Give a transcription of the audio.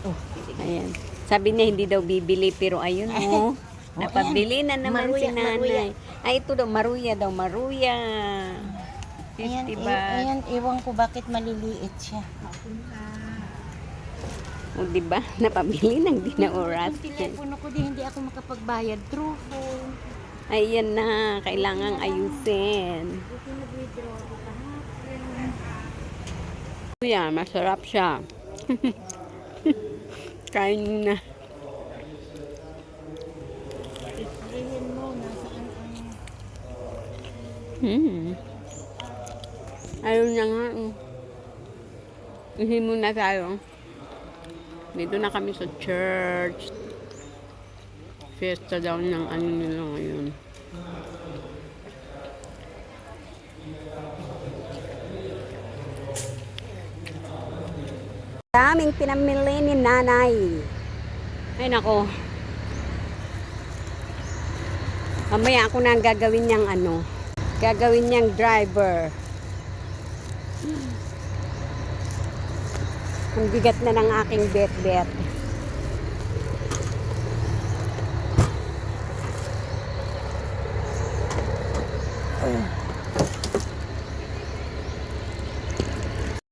Oh, Ayan. Sabi niya hindi daw bibili pero ayun oh. Napabili na naman si Maruya, nanay. Ay ito daw maruya daw maruya. 50 baht. ayan, ewan ko bakit maliliit siya. O diba? Napabili ng dinaurat. Yung telepono ko din, hindi ako makapagbayad. True phone. Ayan na. Kailangang ayusin. Kasi nag-withdraw ako kahapon. Kuya, masarap siya. Kain na. Islihin mo, nasaan ang... Ayun na nga. Ihi muna tayo. Dito na kami sa church. Fiesta daw ng ano nila ngayon. Daming pinamili ni nanay. Ay nako. Mamaya ako na ang gagawin niyang ano. Gagawin niyang driver. Ang bigat na ng aking bet-bet.